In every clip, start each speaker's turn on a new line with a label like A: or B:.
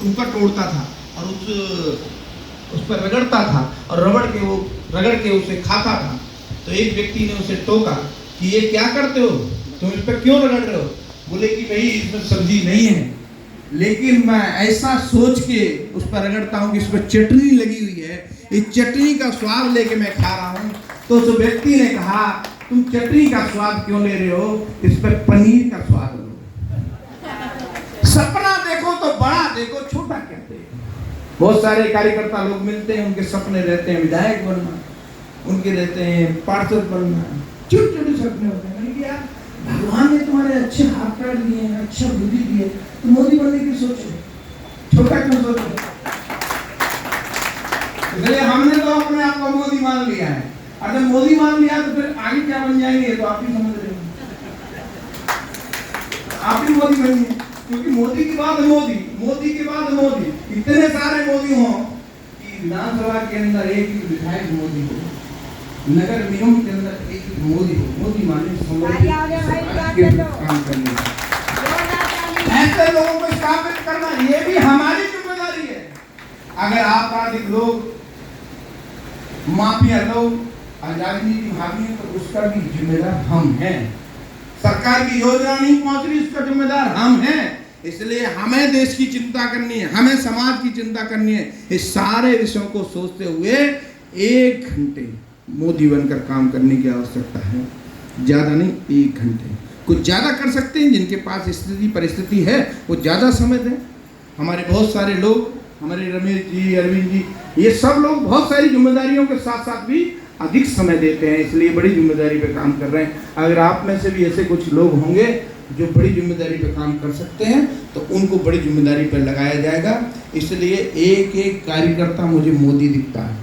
A: Cooker तोड़ता था और उस पर रगड़ता था और रगड़ के उसे खाता था। तो एक व्यक्ति ने उसे टोका कि ये क्या करते हो, तुम इस पर क्यों रगड़ रहे हो? बोले कि भाई इसमें सब्जी नहीं है, लेकिन मैं ऐसा सोच के उस पर रगड़ता हूँ कि इस पर चटनी लगी हुई है, इस चटनी का स्वाद लेके मैं खा रहा हूँ। तो उस व्यक्ति ने कहा तुम चटनी का स्वाद क्यों ले रहे हो, इस पर पनीर का स्वाद लो। सपना देखो तो बड़ा देखो, छोटा क्या देखो। बहुत सारे कार्यकर्ता लोग मिलते हैं, उनके सपने रहते हैं विधायक बनना, उनके रहते हैं पार्षद बनना, छोटे छोटे सपने होते हैं। मैंने कहा भगवान ने तुम्हारे अच्छे हाथ पैर दिए हैं, अच्छा बुद्धि दी है, तो मोदी बनने की सोचो, छोटा क्यों सोचो? इसलिए हमने तो अपने आप को मोदी मान लिया है। अगर मोदी मान लिया तो फिर आगे क्या बन जाएंगे तो आप ही समझ रहे हो। आप ही मोदी बनिए, क्योंकि मोदी के बाद मोदी, मोदी के बाद मोदी, इतने सारे मोदी हों कि विधानसभा के अंदर एक ही विधायक मोदी हो, नगर निगम के अंदर एक ही मोदी हो। मोदी माने काम करने, ऐसे लोगों को स्थापित करना ये भी हमारी जिम्मेदारी है। अगर आपराधिक लोग, माफिया लोग राजनीति भागी तो उसका भी जिम्मेदार हम हैं। सरकार की योजना नहीं पहुंच रही, उसका जिम्मेदार हम हैं। इसलिए हमें देश की चिंता करनी है, हमें समाज की चिंता करनी है। इस सारे विषयों को सोचते हुए 1 घंटे मोदी बनकर काम करने की आवश्यकता है, ज़्यादा नहीं, 1 घंटे। कुछ ज़्यादा कर सकते हैं, जिनके पास स्थिति परिस्थिति है वो ज़्यादा समय दें। हमारे बहुत सारे लोग, हमारे रमेश जी, अरविंद जी, ये सब लोग बहुत सारी जिम्मेदारियों के साथ साथ भी अधिक समय देते हैं, इसलिए बड़ी जिम्मेदारी पे काम कर रहे हैं। अगर आप में से भी ऐसे कुछ लोग होंगे जो बड़ी जिम्मेदारी पे काम कर सकते हैं तो उनको बड़ी जिम्मेदारी पर लगाया जाएगा। इसलिए एक एक कार्यकर्ता मुझे मोदी दिखता है।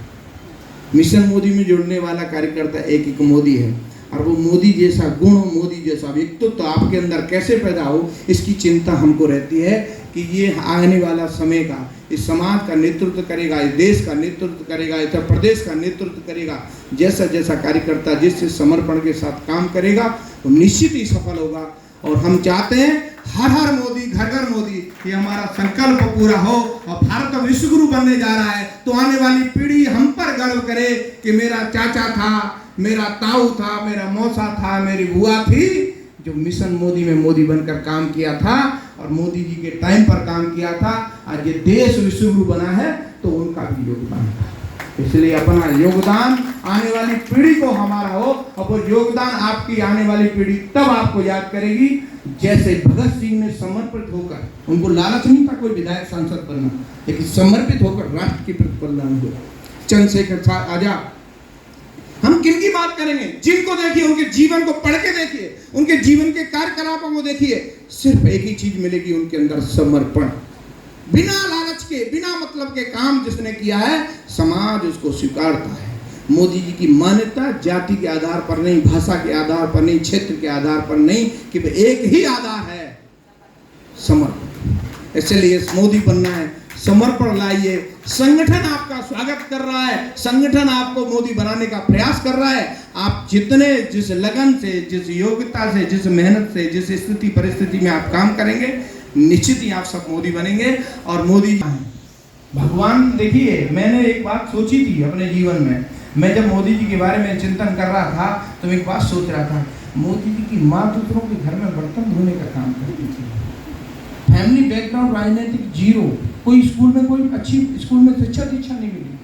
A: मिशन मोदी में जुड़ने वाला कार्यकर्ता एक एक मोदी है, और वो मोदी जैसा गुण, मोदी जैसा व्यक्तित्व तो आपके अंदर कैसे पैदा हो, इसकी चिंता हमको रहती है कि ये आने वाला समय का, इस समाज का नेतृत्व करेगा, इस देश का नेतृत्व करेगा, उत्तर प्रदेश का नेतृत्व करेगा। जैसा जैसा कार्यकर्ता जिस समर्पण के साथ काम करेगा वो निश्चित ही सफल होगा। और हम चाहते हैं हर हर मोदी, घर घर मोदी, ये हमारा संकल्प पूरा हो और भारत विश्व गुरु बनने जा रहा है तो आने वाली पीढ़ी हम पर गर्व करे कि मेरा चाचा था, मेरा ताऊ था, मेरा मौसा था, मेरी बुआ थी, जो मिशन मोदी में मोदी बनकर काम किया था और मोदी जी के टाइम पर काम किया था। आज ये देश विश्वगुरु बना है तो उनका भी योगदान था। इसलिए अपना योगदान आने वाली पीढ़ी को हमारा हो, और वो योगदान आपकी आने वाली पीढ़ी तब आपको याद करेगी जैसे भगत सिंह ने समर्पित होकर, उनको लालच नहीं था कोई विधायक सांसद बनना, लेकिन समर्पित होकर राष्ट्र के प्रति बलिदान हुआ। चंद्रशेखर आजाद, हम किनकी बात करेंगे? जिनको देखिए, उनके जीवन को पढ़ के देखिए, उनके जीवन के कार्यकलापों को देखिए, सिर्फ एक ही चीज मिलेगी उनके अंदर, समर्पण। बिना लालच के, बिना मतलब के काम जिसने किया है समाज उसको स्वीकारता है। मोदी जी की मान्यता जाति के आधार पर नहीं, भाषा के आधार पर नहीं, क्षेत्र के आधार पर नहीं, कि एक ही आधार है, समर्पण। इसलिए मोदी बनना है, समर्पण लाइए। संगठन आपका स्वागत कर रहा है, संगठन आपको मोदी बनाने का प्रयास कर रहा है। आप जितने, जिस लगन से, जिस योग्यता से, जिस मेहनत से, जिस स्थिति परिस्थिति में आप काम करेंगे, निश्चित ही आप सब मोदी बनेंगे। और मोदी भगवान, देखिए मैंने एक बात सोची थी अपने जीवन में, मैं जब मोदी जी के बारे में चिंतन कर रहा था तो मैं एक बात सोच रहा था, मोदी जी की माँ दूसरों के घर में बर्तन धोने का काम करती थी, फैमिली बैकग्राउंड राजनीतिक जीरो, कोई स्कूल में, कोई अच्छी स्कूल में शिक्षा दीक्षा नहीं मिली,